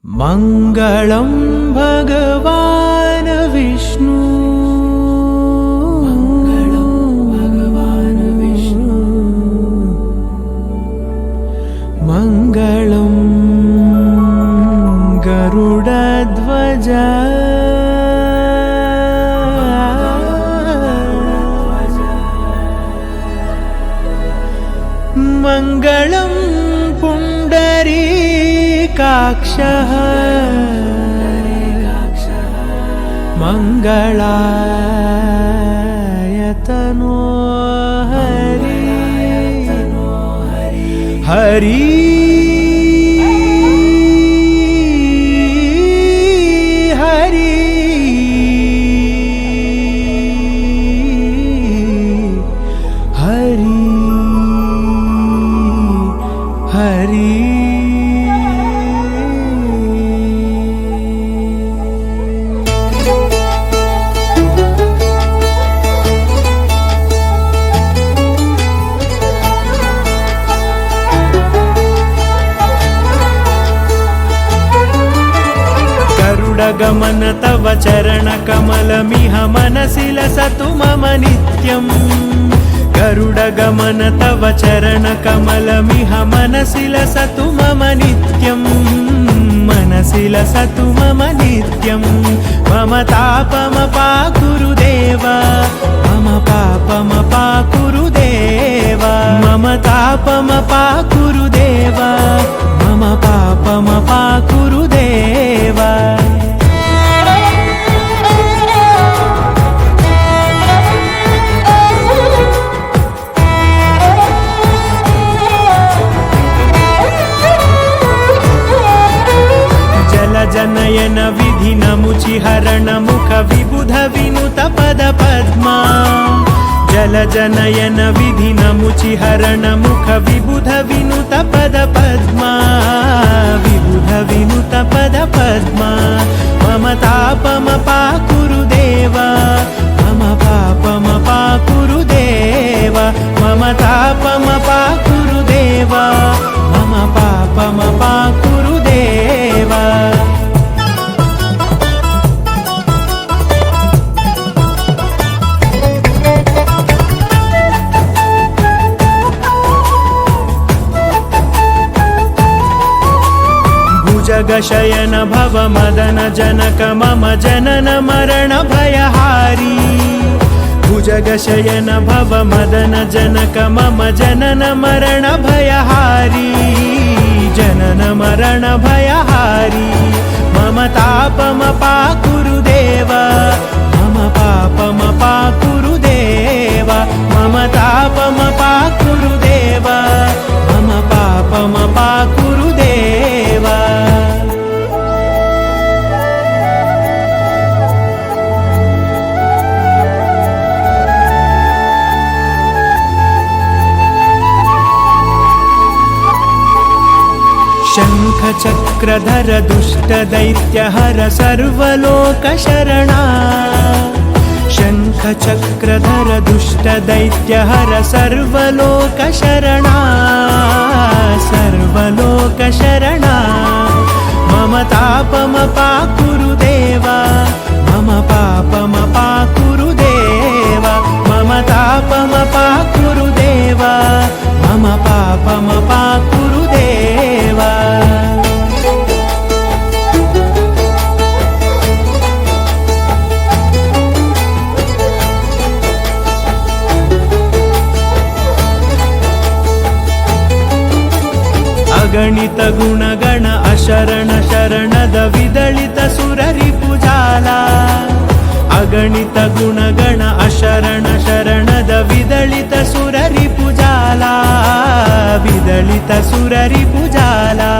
मङ्गलं भगवान् विष्णु मङ्गलं गरुडध्वज मङ्गलं पुण्डरीकाक्षः मङ्गलायतनो हरि हरि हरि हरि हरि गरुडगमन तव चरणकमलमिह मनसि लसतु मम नित्यम् गरुडगमन तव चरणकमलमिह मनसि लसतु मम नित्यम् मनसि लसतु मम नित्यम् मम तापमपाकुरुदेव मम पापमपाकुरुदेव मम तापमपाकुरुदेव मम पापमपाकुरुदेव जनयन विधिनमुचिहरण मुख विबुध विनुत पद पद्मा जल जनयन विधिनमुचिहरण मुख विबुध विनुत पद पद्मा विबुध विनुत पद पद्मा मम तापमपाकुरुदेव मम पापमपाकुरुदेव मम तापमपाकुरुदेव मम पापमपाकुरुदेव जगशयन भव मदन जनक मम जनन मरण भयहारी भुजगशयन भव मदन जनक मम जनन मरण भयहारी जनन मरण भयहारी मम तापमपाकुरुदेव मम पापमपाकुरुदेव मम तापमपाकुरुदेव मम पापमपाकुरुदेव शङ्खचक्रधर दुष्टदैत्यहर सर्वलोकशरणा शङ्खचक्रधर दुष्टदैत्यहर सर्वलोकशरणा सर्वलोकशरणा मम तापमपाकुरुदेव मम पापमपाकुरुदेव मम तापमपाकुरुदेव मम पापमपाकुरुदेव अगणित गुणगण अशरण शरणद विदलित सुररिपुजाला अगणित गुणगण अशरण शरणद विदलित सुररिपुजाला विदलित सुररिपुजाला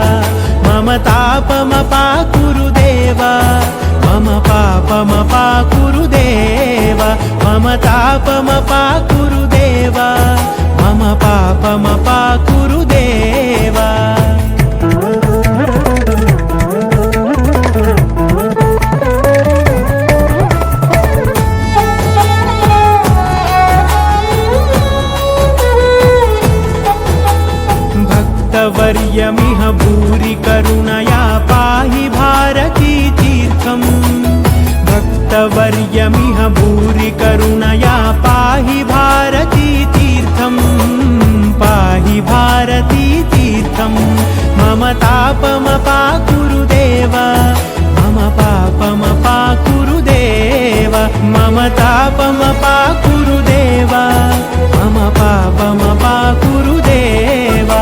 मम तापमपाकुरुदेव मम पापमपाकुरुदेव मम तापमपाकुरुदेव मम पापमपाकुरुदेव भक्तवर्यमिह भूरि करुणया पाहि भारती तीर्थम् भक्तवर्यमिह भूरि करुणया पाहि भारती तीर्थम् पाहि भारती तीर्थम् मम तापमपाकुरु देव मम पापमपाकुरु देव मम तापमपाकुरु देव मम पापमपाकुरु देव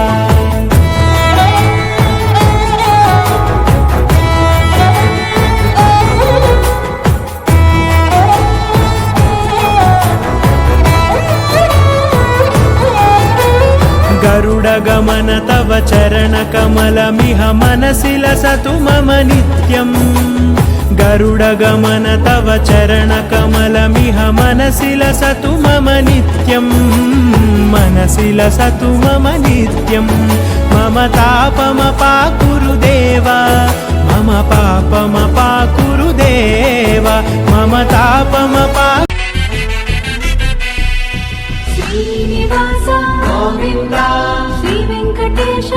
गरुडगमन तव चरणकमलमिह मनसि लसतु मम नित्यम् गरुडगमन तव चरणकमलमिह मनसि लसतु मम नित्यम् मनसि लसतु मम नित्यम् मम तापमपाकुरु देव मम पापमपाकुरु देव मम तापमपा श्रीनिवास गोविन्द श्री वेङ्कटेश